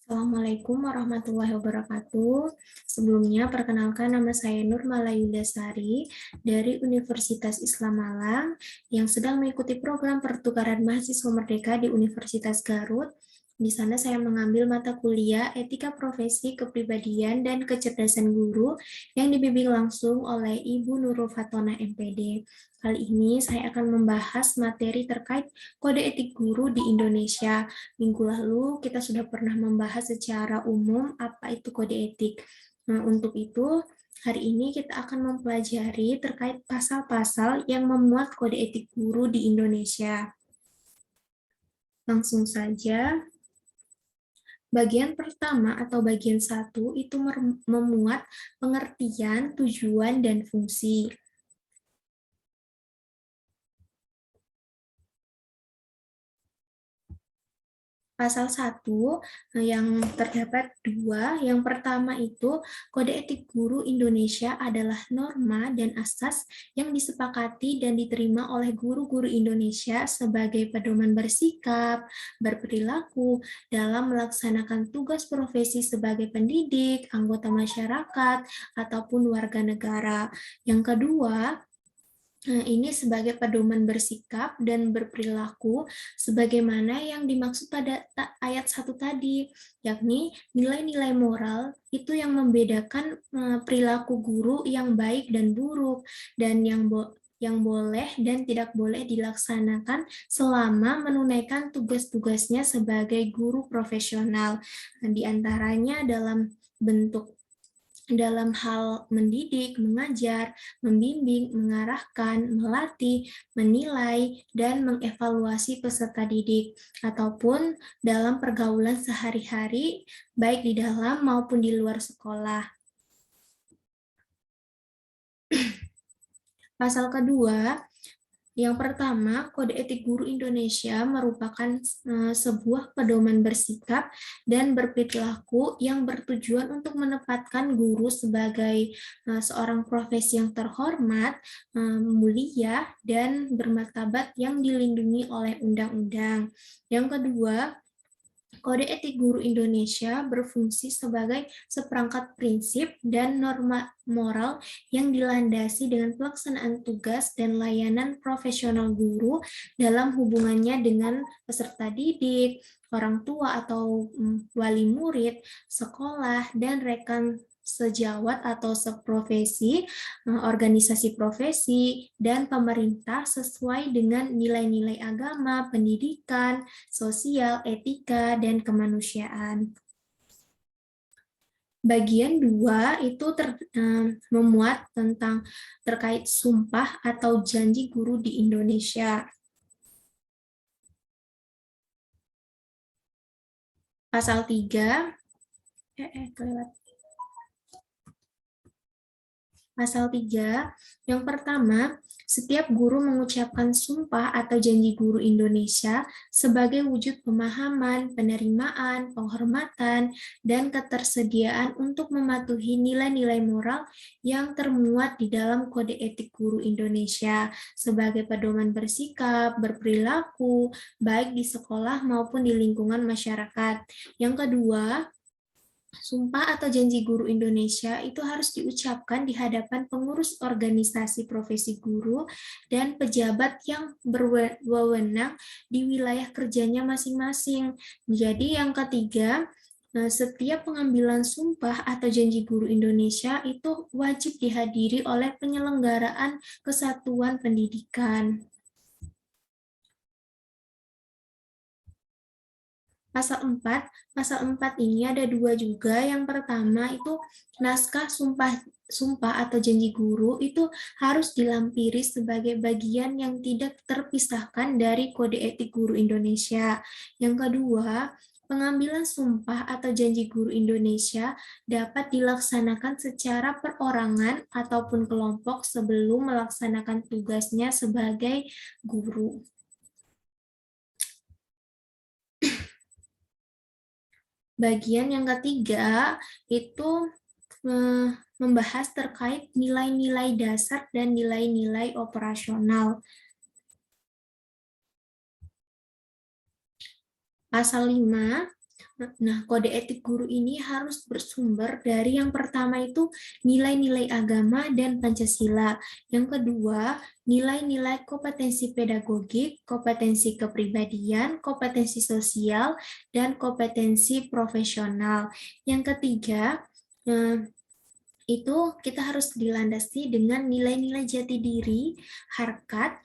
Assalamualaikum warahmatullahi wabarakatuh. Sebelumnya, perkenalkan nama saya Nur Malayudasari dari Universitas Islam Malang yang sedang mengikuti program pertukaran mahasiswa merdeka di Universitas Garut. Di sana saya mengambil mata kuliah Etika Profesi, Kepribadian, dan Kecerdasan Guru yang dibimbing langsung oleh Ibu Nurul Fatona MPD. Kali ini saya akan membahas materi terkait kode etik guru di Indonesia. Minggu lalu kita sudah pernah membahas secara umum apa itu kode etik. Nah, untuk itu, hari ini kita akan mempelajari terkait pasal-pasal yang memuat kode etik guru di Indonesia. Langsung saja, bagian pertama atau bagian 1 itu memuat pengertian, tujuan, dan fungsi. Pasal 1 yang terdapat 2. Yang pertama itu, Kode Etik Guru Indonesia adalah norma dan asas yang disepakati dan diterima oleh guru-guru Indonesia sebagai pedoman bersikap, berperilaku dalam melaksanakan tugas profesi sebagai pendidik, anggota masyarakat, ataupun warga negara. Yang kedua, ini sebagai pedoman bersikap dan berperilaku sebagaimana yang dimaksud pada ayat 1 tadi, yakni nilai-nilai moral itu yang membedakan perilaku guru yang baik dan buruk, dan yang boleh dan tidak boleh dilaksanakan selama menunaikan tugas-tugasnya sebagai guru profesional. Di antaranya dalam hal mendidik, mengajar, membimbing, mengarahkan, melatih, menilai, dan mengevaluasi peserta didik, ataupun dalam pergaulan sehari-hari, baik di dalam maupun di luar sekolah. Pasal kedua, yang pertama, Kode Etik Guru Indonesia merupakan sebuah pedoman bersikap dan berperilaku yang bertujuan untuk menempatkan guru sebagai seorang profesi yang terhormat, mulia, dan bermartabat yang dilindungi oleh undang-undang. Yang kedua, Kode Etik Guru Indonesia berfungsi sebagai seperangkat prinsip dan norma moral yang dilandasi dengan pelaksanaan tugas dan layanan profesional guru dalam hubungannya dengan peserta didik, orang tua atau wali murid, sekolah, dan rekan sejawat atau seprofesi, organisasi profesi, dan pemerintah sesuai dengan nilai-nilai agama, pendidikan, sosial, etika, dan kemanusiaan. Bagian 2 itu memuat tentang terkait sumpah atau janji guru di Indonesia. Pasal 3, Pasal 3, yang pertama, setiap guru mengucapkan sumpah atau janji guru Indonesia sebagai wujud pemahaman, penerimaan, penghormatan, dan ketersediaan untuk mematuhi nilai-nilai moral yang termuat di dalam Kode Etik Guru Indonesia sebagai pedoman bersikap, berperilaku, baik di sekolah maupun di lingkungan masyarakat. Yang kedua, sumpah atau janji guru Indonesia itu harus diucapkan di hadapan pengurus organisasi profesi guru dan pejabat yang berwenang di wilayah kerjanya masing-masing. Jadi yang ketiga, setiap pengambilan sumpah atau janji guru Indonesia itu wajib dihadiri oleh penyelenggaraan kesatuan pendidikan. Pasal 4 ini ada 2 juga. Yang pertama itu naskah sumpah atau janji guru itu harus dilampiri sebagai bagian yang tidak terpisahkan dari Kode Etik Guru Indonesia. Yang kedua, pengambilan sumpah atau janji guru Indonesia dapat dilaksanakan secara perorangan ataupun kelompok sebelum melaksanakan tugasnya sebagai guru. Bagian yang ketiga itu membahas terkait nilai-nilai dasar dan nilai-nilai operasional. Pasal 5, Nah, kode etik guru ini harus bersumber dari yang pertama itu nilai-nilai agama dan Pancasila. Yang kedua, nilai-nilai kompetensi pedagogik, kompetensi kepribadian, kompetensi sosial, dan kompetensi profesional. Yang ketiga, itu kita harus dilandasi dengan nilai-nilai jati diri, harkat,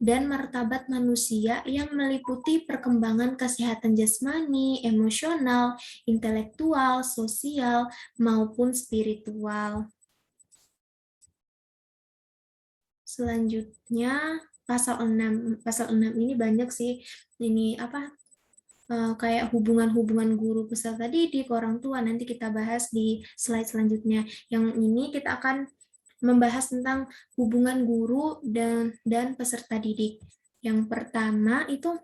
dan martabat manusia yang meliputi perkembangan kesehatan jasmani, emosional, intelektual, sosial, maupun spiritual. Selanjutnya, pasal 6. Pasal 6 ini banyak sih, ini apa kayak hubungan-hubungan guru peserta didik, orang tua, nanti kita bahas di slide selanjutnya. Yang ini kita akan membahas tentang hubungan guru dan peserta didik. Yang pertama itu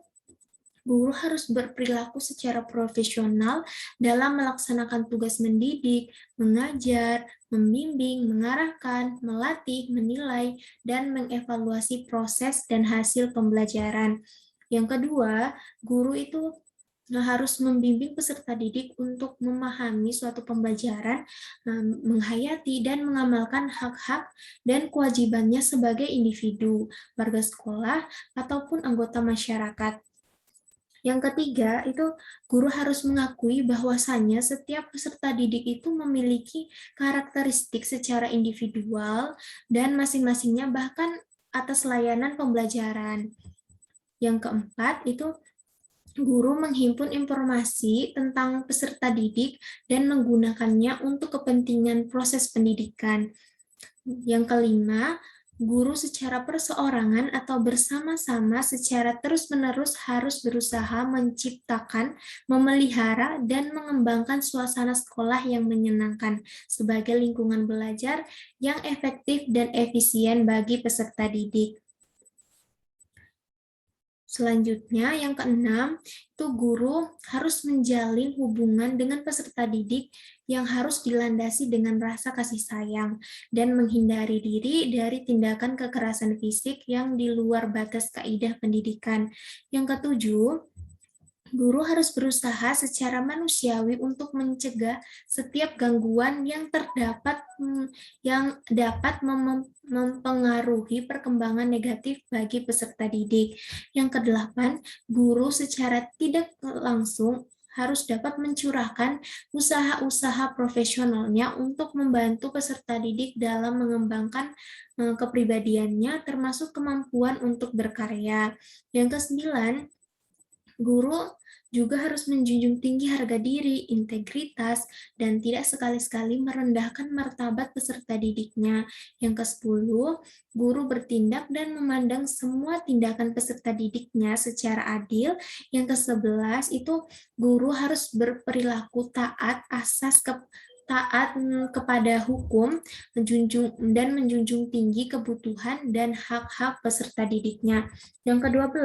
guru harus berperilaku secara profesional dalam melaksanakan tugas mendidik, mengajar, membimbing, mengarahkan, melatih, menilai, dan mengevaluasi proses dan hasil pembelajaran. Yang kedua, guru itu harus membimbing peserta didik untuk memahami suatu pembelajaran, menghayati dan mengamalkan hak-hak dan kewajibannya sebagai individu, warga sekolah, ataupun anggota masyarakat. Yang ketiga, itu guru harus mengakui bahwasannya setiap peserta didik itu memiliki karakteristik secara individual dan masing-masingnya bahkan atas layanan pembelajaran. Yang keempat, itu guru menghimpun informasi tentang peserta didik dan menggunakannya untuk kepentingan proses pendidikan. Yang kelima, guru secara perseorangan atau bersama-sama secara terus-menerus harus berusaha menciptakan, memelihara, dan mengembangkan suasana sekolah yang menyenangkan sebagai lingkungan belajar yang efektif dan efisien bagi peserta didik. Selanjutnya, yang keenam, itu guru harus menjalin hubungan dengan peserta didik yang harus dilandasi dengan rasa kasih sayang dan menghindari diri dari tindakan kekerasan fisik yang di luar batas kaidah pendidikan. Yang ketujuh, guru harus berusaha secara manusiawi untuk mencegah setiap gangguan yang terdapat yang dapat mempengaruhi perkembangan negatif bagi peserta didik. Yang kedelapan, guru secara tidak langsung harus dapat mencurahkan usaha-usaha profesionalnya untuk membantu peserta didik dalam mengembangkan kepribadiannya, termasuk kemampuan untuk berkarya. Yang kesembilan, guru juga harus menjunjung tinggi harga diri, integritas, dan tidak sekali-sekali merendahkan martabat peserta didiknya. Yang ke-10, guru bertindak dan memandang semua tindakan peserta didiknya secara adil. Yang ke-11 itu guru harus berperilaku taat kepada hukum, menjunjung tinggi kebutuhan dan hak-hak peserta didiknya. Yang ke-12,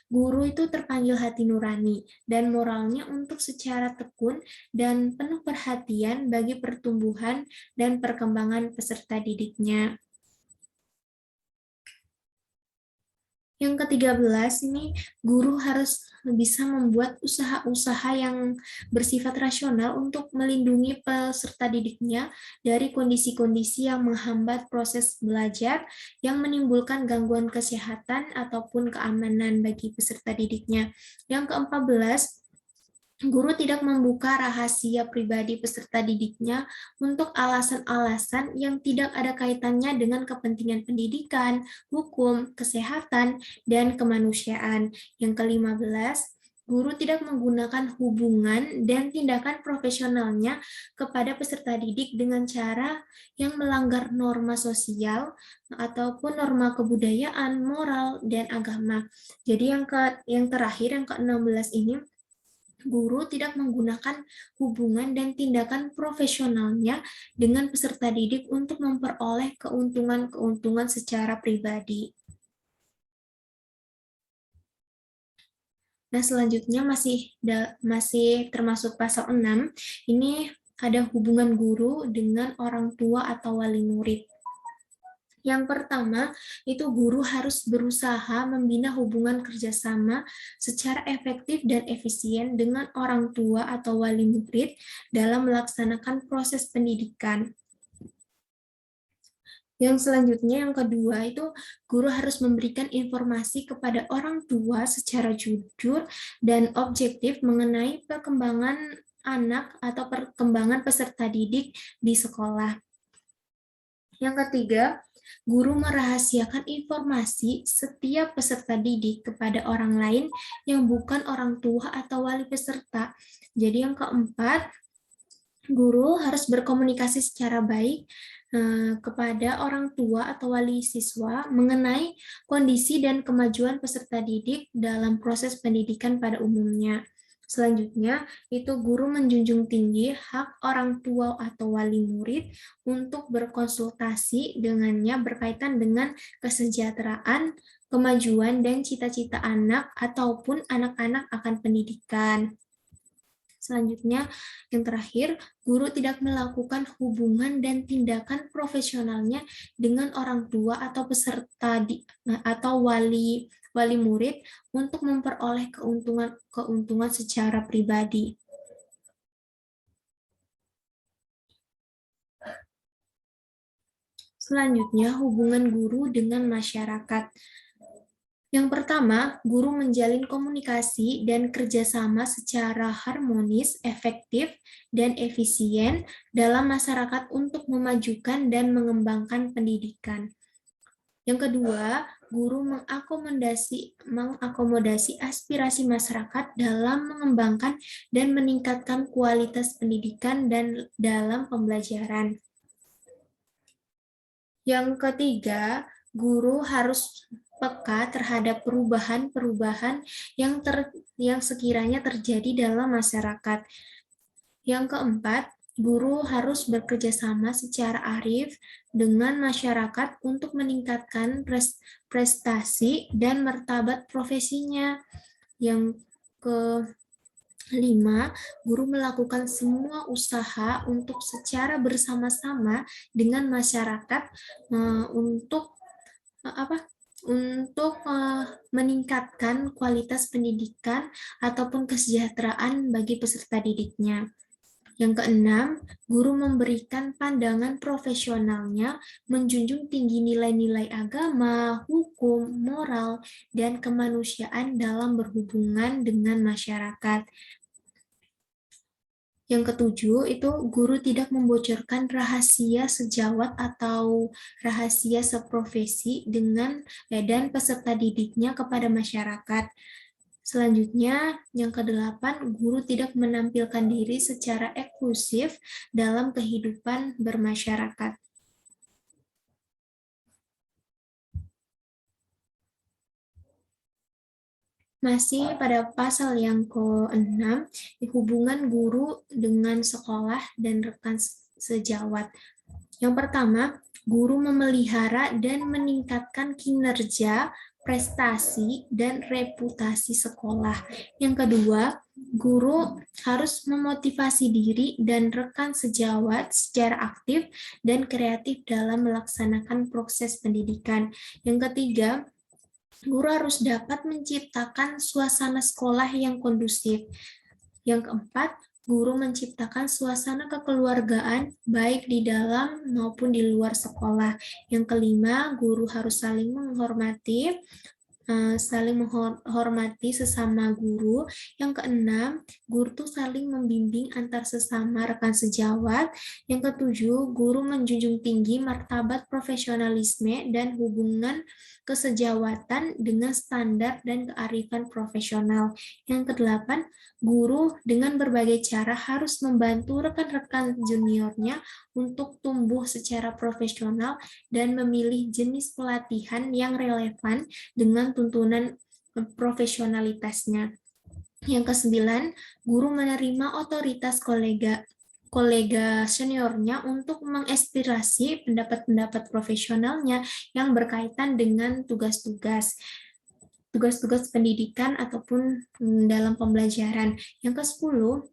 guru itu terpanggil hati nurani dan moralnya untuk secara tekun dan penuh perhatian bagi pertumbuhan dan perkembangan peserta didiknya. Yang ke-13 ini guru harus bisa membuat usaha-usaha yang bersifat rasional untuk melindungi peserta didiknya dari kondisi-kondisi yang menghambat proses belajar yang menimbulkan gangguan kesehatan ataupun keamanan bagi peserta didiknya. Yang ke-14, guru tidak membuka rahasia pribadi peserta didiknya untuk alasan-alasan yang tidak ada kaitannya dengan kepentingan pendidikan, hukum, kesehatan, dan kemanusiaan. Yang ke-15, guru tidak menggunakan hubungan dan tindakan profesionalnya kepada peserta didik dengan cara yang melanggar norma sosial ataupun norma kebudayaan, moral, dan agama. Jadi yang terakhir, yang ke-16 ini, guru tidak menggunakan hubungan dan tindakan profesionalnya dengan peserta didik untuk memperoleh keuntungan-keuntungan secara pribadi. Nah, selanjutnya masih termasuk pasal 6. Ini ada hubungan guru dengan orang tua atau wali murid. Yang pertama, itu guru harus berusaha membina hubungan kerjasama secara efektif dan efisien dengan orang tua atau wali murid dalam melaksanakan proses pendidikan. Yang selanjutnya, yang kedua, itu guru harus memberikan informasi kepada orang tua secara jujur dan objektif mengenai perkembangan anak atau perkembangan peserta didik di sekolah. Yang ketiga, guru merahasiakan informasi setiap peserta didik kepada orang lain yang bukan orang tua atau wali peserta. Jadi yang keempat, guru harus berkomunikasi secara baik kepada orang tua atau wali siswa mengenai kondisi dan kemajuan peserta didik dalam proses pendidikan pada umumnya. Selanjutnya, itu guru menjunjung tinggi hak orang tua atau wali murid untuk berkonsultasi dengannya berkaitan dengan kesejahteraan, kemajuan, dan cita-cita anak ataupun anak-anak akan pendidikan. Selanjutnya, yang terakhir, guru tidak melakukan hubungan dan tindakan profesionalnya dengan orang tua atau peserta atau wali murid untuk memperoleh keuntungan secara pribadi. Selanjutnya, hubungan guru dengan masyarakat. Yang pertama, guru menjalin komunikasi dan kerjasama secara harmonis, efektif, dan efisien dalam masyarakat untuk memajukan dan mengembangkan pendidikan. Yang kedua, guru mengakomodasi aspirasi masyarakat dalam mengembangkan dan meningkatkan kualitas pendidikan dan dalam pembelajaran. Yang ketiga, guru harus peka terhadap perubahan-perubahan yang sekiranya terjadi dalam masyarakat. Yang keempat, guru harus bekerja sama secara arif dengan masyarakat untuk meningkatkan prestasi dan martabat profesinya. Yang kelima, guru melakukan semua usaha untuk secara bersama-sama dengan masyarakat untuk meningkatkan kualitas pendidikan ataupun kesejahteraan bagi peserta didiknya. Yang keenam, guru memberikan pandangan profesionalnya, menjunjung tinggi nilai-nilai agama, hukum, moral, dan kemanusiaan dalam berhubungan dengan masyarakat. Yang ketujuh, itu guru tidak membocorkan rahasia sejawat atau rahasia seprofesi dan peserta didiknya kepada masyarakat. Selanjutnya, yang kedelapan, guru tidak menampilkan diri secara eksklusif dalam kehidupan bermasyarakat. Masih pada pasal yang ke-6, hubungan guru dengan sekolah dan rekan sejawat. Yang pertama, guru memelihara dan meningkatkan kinerja, prestasi, dan reputasi sekolah. Yang kedua, guru harus memotivasi diri dan rekan sejawat secara aktif dan kreatif dalam melaksanakan proses pendidikan. Yang ketiga, guru harus dapat menciptakan suasana sekolah yang kondusif. Yang keempat, guru menciptakan suasana kekeluargaan baik di dalam maupun di luar sekolah. Yang kelima, guru harus saling menghormati sesama guru. Yang keenam, guru tuh saling membimbing antar sesama rekan sejawat. Yang ketujuh, guru menjunjung tinggi martabat profesionalisme dan hubungan kesejawatan dengan standar dan kearifan profesional. Yang kedelapan, guru dengan berbagai cara harus membantu rekan-rekan juniornya untuk tumbuh secara profesional dan memilih jenis pelatihan yang relevan dengan tuntunan profesionalitasnya. Yang kesembilan, guru menerima otoritas kolega seniornya untuk menginspirasi pendapat-pendapat profesionalnya yang berkaitan dengan tugas-tugas pendidikan ataupun dalam pembelajaran. Yang ke-10,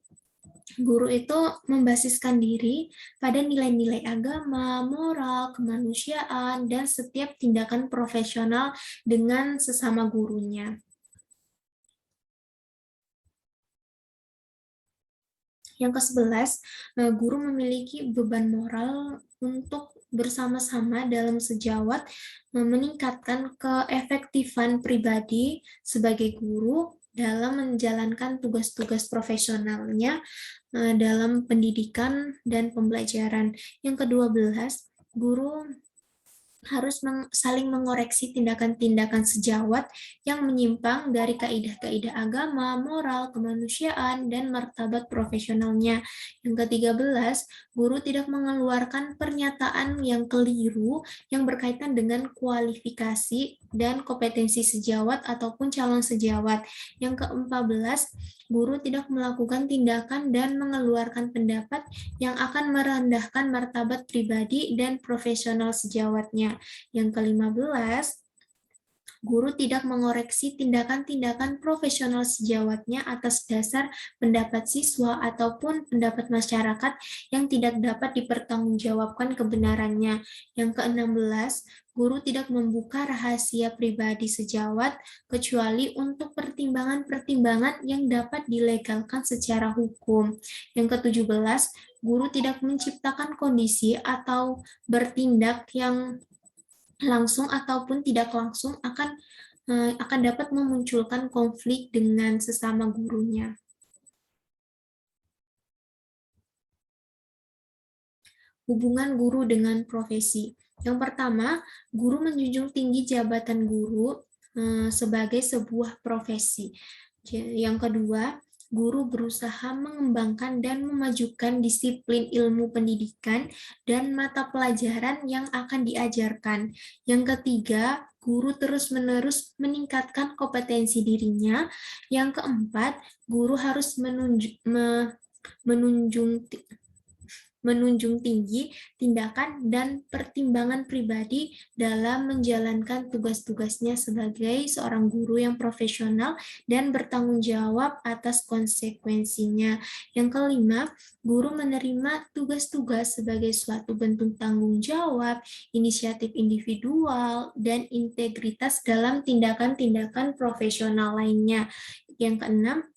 Guru itu membasiskan diri pada nilai-nilai agama, moral, kemanusiaan, dan setiap tindakan profesional dengan sesama gurunya. Yang ke-11, guru memiliki beban moral untuk bersama-sama dalam sejawat meningkatkan keefektifan pribadi sebagai guru dalam menjalankan tugas-tugas profesionalnya dalam pendidikan dan pembelajaran. Yang ke-12, guru harus saling mengoreksi tindakan-tindakan sejawat yang menyimpang dari kaidah-kaidah agama, moral, kemanusiaan, dan martabat profesionalnya. Yang ke-13, guru tidak mengeluarkan pernyataan yang keliru yang berkaitan dengan kualifikasi dan kompetensi sejawat ataupun calon sejawat. Yang ke-14, guru tidak melakukan tindakan dan mengeluarkan pendapat yang akan merendahkan martabat pribadi dan profesional sejawatnya. Yang ke-15, guru tidak mengoreksi tindakan-tindakan profesional sejawatnya atas dasar pendapat siswa ataupun pendapat masyarakat yang tidak dapat dipertanggungjawabkan kebenarannya. Yang ke-16, guru tidak membuka rahasia pribadi sejawat kecuali untuk pertimbangan-pertimbangan yang dapat dilegalkan secara hukum. Yang ke-17, guru tidak menciptakan kondisi atau bertindak yang langsung ataupun tidak langsung akan dapat memunculkan konflik dengan sesama gurunya. Hubungan guru dengan profesi. Yang pertama, guru menjunjung tinggi jabatan guru sebagai sebuah profesi. Yang kedua, guru berusaha mengembangkan dan memajukan disiplin ilmu pendidikan dan mata pelajaran yang akan diajarkan. Yang ketiga, guru terus-menerus meningkatkan kompetensi dirinya. Yang keempat, guru harus menunjung tinggi tindakan dan pertimbangan pribadi dalam menjalankan tugas-tugasnya sebagai seorang guru yang profesional dan bertanggung jawab atas konsekuensinya. Yang kelima, guru menerima tugas-tugas sebagai suatu bentuk tanggung jawab, inisiatif individual, dan integritas dalam tindakan-tindakan profesional lainnya. Yang keenam,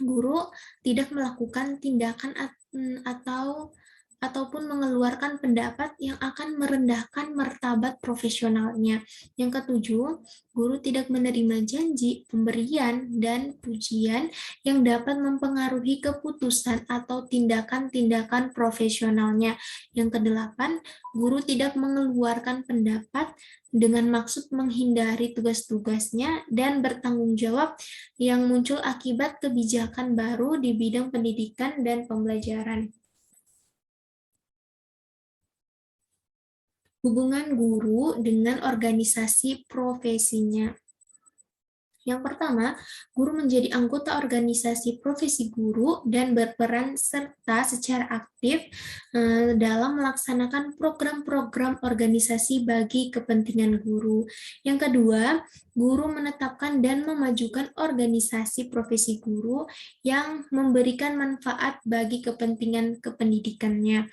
guru tidak melakukan tindakan ataupun mengeluarkan pendapat yang akan merendahkan martabat profesionalnya. Yang ketujuh, guru tidak menerima janji, pemberian, dan pujian yang dapat mempengaruhi keputusan atau tindakan-tindakan profesionalnya. Yang kedelapan, guru tidak mengeluarkan pendapat dengan maksud menghindari tugas-tugasnya dan bertanggung jawab yang muncul akibat kebijakan baru di bidang pendidikan dan pembelajaran. Hubungan guru dengan organisasi profesinya. Yang pertama, guru menjadi anggota organisasi profesi guru dan berperan serta secara aktif dalam melaksanakan program-program organisasi bagi kepentingan guru. Yang kedua, guru menetapkan dan memajukan organisasi profesi guru yang memberikan manfaat bagi kepentingan kependidikannya.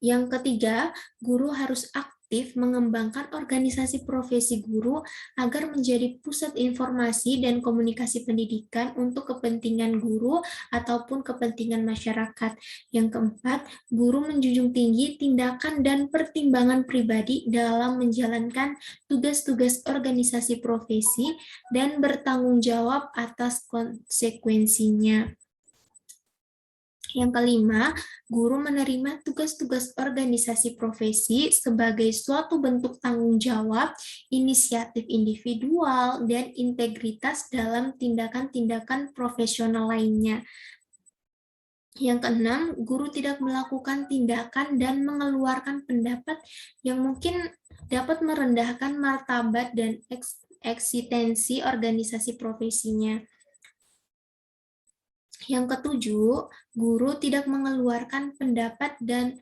Yang ketiga, guru harus aktif mengembangkan organisasi profesi guru agar menjadi pusat informasi dan komunikasi pendidikan untuk kepentingan guru ataupun kepentingan masyarakat. Yang keempat, guru menjunjung tinggi tindakan dan pertimbangan pribadi dalam menjalankan tugas-tugas organisasi profesi dan bertanggung jawab atas konsekuensinya. Yang kelima, guru menerima tugas-tugas organisasi profesi sebagai suatu bentuk tanggung jawab, inisiatif individual, dan integritas dalam tindakan-tindakan profesional lainnya. Yang keenam, guru tidak melakukan tindakan dan mengeluarkan pendapat yang mungkin dapat merendahkan martabat dan eksistensi organisasi profesinya. Yang ketujuh, guru tidak mengeluarkan pendapat dan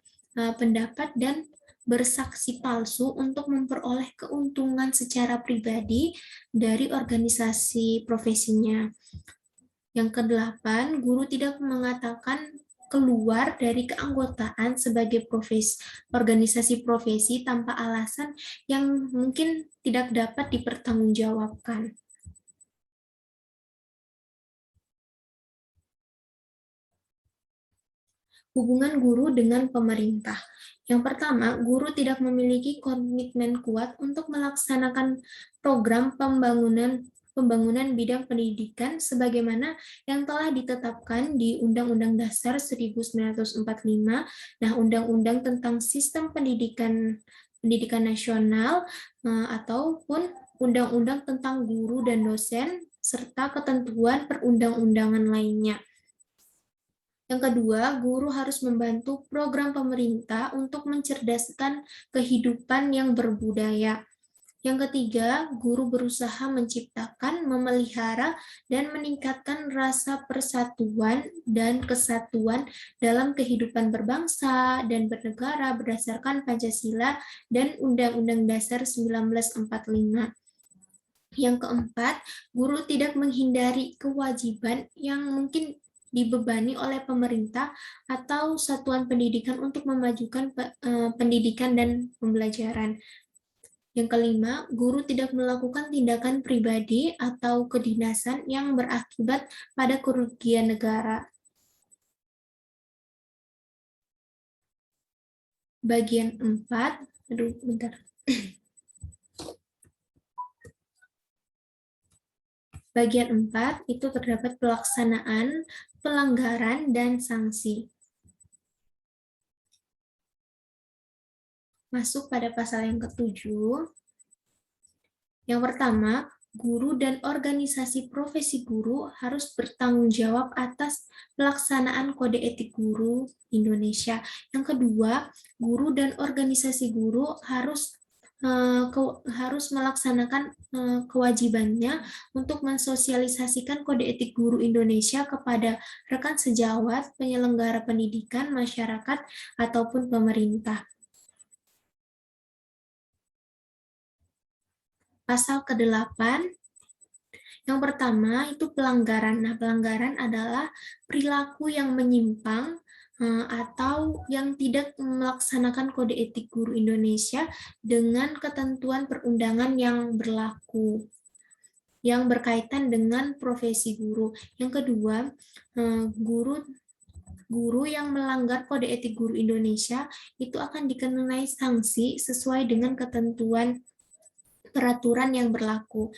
bersaksi palsu untuk memperoleh keuntungan secara pribadi dari organisasi profesinya. Yang kedelapan, guru tidak mengatakan keluar dari keanggotaan sebagai organisasi profesi tanpa alasan yang mungkin tidak dapat dipertanggungjawabkan. Hubungan guru dengan pemerintah. Yang pertama, guru tidak memiliki komitmen kuat untuk melaksanakan program pembangunan bidang pendidikan sebagaimana yang telah ditetapkan di Undang-Undang Dasar 1945, nah Undang-Undang tentang Sistem Pendidikan Nasional ataupun Undang-Undang tentang Guru dan Dosen serta ketentuan perundang-undangan lainnya. Yang kedua, guru harus membantu program pemerintah untuk mencerdaskan kehidupan yang berbudaya. Yang ketiga, guru berusaha menciptakan, memelihara, dan meningkatkan rasa persatuan dan kesatuan dalam kehidupan berbangsa dan bernegara berdasarkan Pancasila dan Undang-Undang Dasar 1945. Yang keempat, guru tidak menghindari kewajiban yang mungkin dibebani oleh pemerintah atau satuan pendidikan untuk memajukan pendidikan dan pembelajaran. Yang kelima, guru tidak melakukan tindakan pribadi atau kedinasan yang berakibat pada kerugian negara. Bagian 4, aduh bentar. Bagian 4 itu terdapat pelaksanaan, pelanggaran, dan sanksi. Masuk pada pasal yang ke-7. Yang pertama, guru dan organisasi profesi guru harus bertanggung jawab atas pelaksanaan Kode Etik Guru Indonesia. Yang kedua, guru dan organisasi guru harus melaksanakan kewajibannya untuk mensosialisasikan Kode Etik Guru Indonesia kepada rekan sejawat, penyelenggara pendidikan, masyarakat, ataupun pemerintah. Pasal ke-8, yang pertama itu pelanggaran. Nah, pelanggaran adalah perilaku yang menyimpang atau yang tidak melaksanakan Kode Etik Guru Indonesia dengan ketentuan perundangan yang berlaku, yang berkaitan dengan profesi guru. Yang kedua, guru yang melanggar Kode Etik Guru Indonesia itu akan dikenai sanksi sesuai dengan ketentuan peraturan yang berlaku.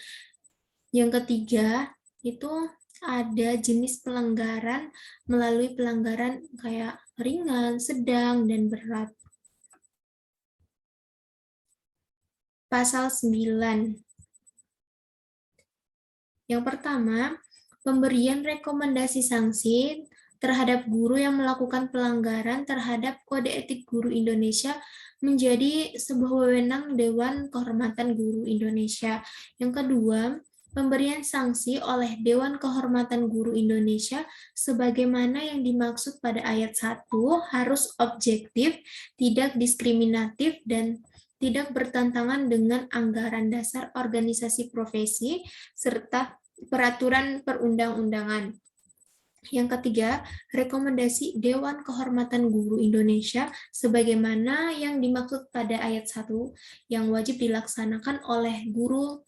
Yang ketiga, itu ada jenis pelanggaran melalui pelanggaran kayak ringan, sedang, dan berat. Pasal 9. Yang pertama, pemberian rekomendasi sanksi terhadap guru yang melakukan pelanggaran terhadap Kode Etik Guru Indonesia menjadi sebuah wewenang Dewan Kehormatan Guru Indonesia. Yang kedua, pemberian sanksi oleh Dewan Kehormatan Guru Indonesia sebagaimana yang dimaksud pada ayat 1 harus objektif, tidak diskriminatif, dan tidak bertentangan dengan anggaran dasar organisasi profesi serta peraturan perundang-undangan. Yang ketiga, rekomendasi Dewan Kehormatan Guru Indonesia sebagaimana yang dimaksud pada ayat 1 yang wajib dilaksanakan oleh guru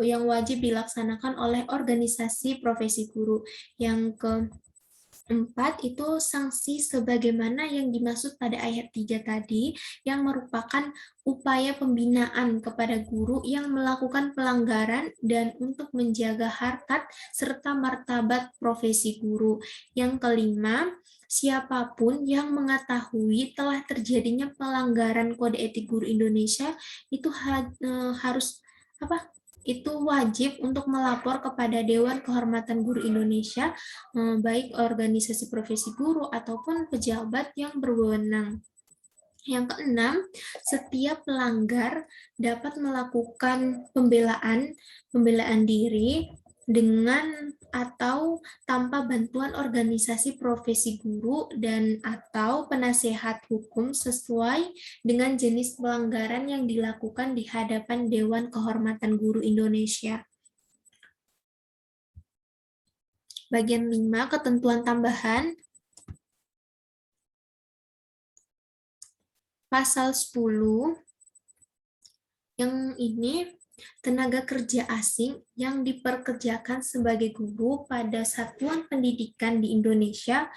yang wajib dilaksanakan oleh organisasi profesi guru. Yang keempat itu sanksi sebagaimana yang dimaksud pada ayat 3 tadi yang merupakan upaya pembinaan kepada guru yang melakukan pelanggaran dan untuk menjaga harkat serta martabat profesi guru. Yang kelima, siapapun yang mengetahui telah terjadinya pelanggaran Kode Etik Guru Indonesia itu harus itu wajib untuk melapor kepada Dewan Kehormatan Guru Indonesia, baik organisasi profesi guru ataupun pejabat yang berwenang. Yang keenam, setiap pelanggar dapat melakukan pembelaan diri dengan atau tanpa bantuan organisasi profesi guru dan atau penasehat hukum sesuai dengan jenis pelanggaran yang dilakukan di hadapan Dewan Kehormatan Guru Indonesia. Bagian 5, ketentuan tambahan. Pasal 10, yang ini tenaga kerja asing yang diperkerjakan sebagai guru pada satuan pendidikan di Indonesia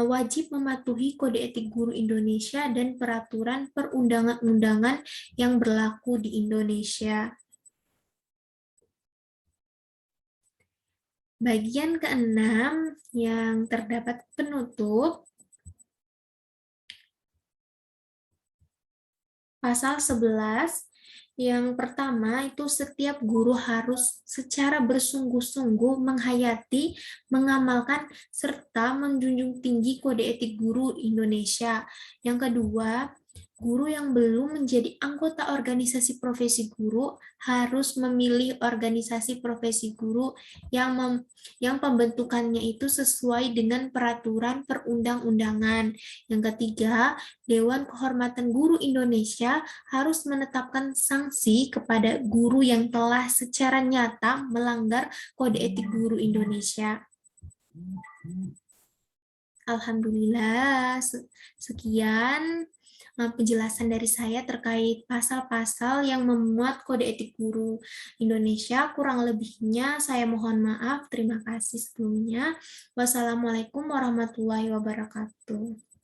wajib mematuhi Kode Etik Guru Indonesia dan peraturan perundang-undangan yang berlaku di Indonesia. Bagian ke-6 yang terdapat penutup, pasal 11, yang pertama itu setiap guru harus secara bersungguh-sungguh menghayati, mengamalkan, serta menjunjung tinggi Kode Etik Guru Indonesia. Yang kedua, guru yang belum menjadi anggota organisasi profesi guru harus memilih organisasi profesi guru yang pembentukannya itu sesuai dengan peraturan perundang-undangan. Yang ketiga, Dewan Kehormatan Guru Indonesia harus menetapkan sanksi kepada guru yang telah secara nyata melanggar Kode Etik Guru Indonesia. Alhamdulillah, sekian penjelasan dari saya terkait pasal-pasal yang memuat Kode Etik Guru Indonesia. Kurang lebihnya saya mohon maaf. Terima kasih sebelumnya. Wassalamualaikum warahmatullahi wabarakatuh.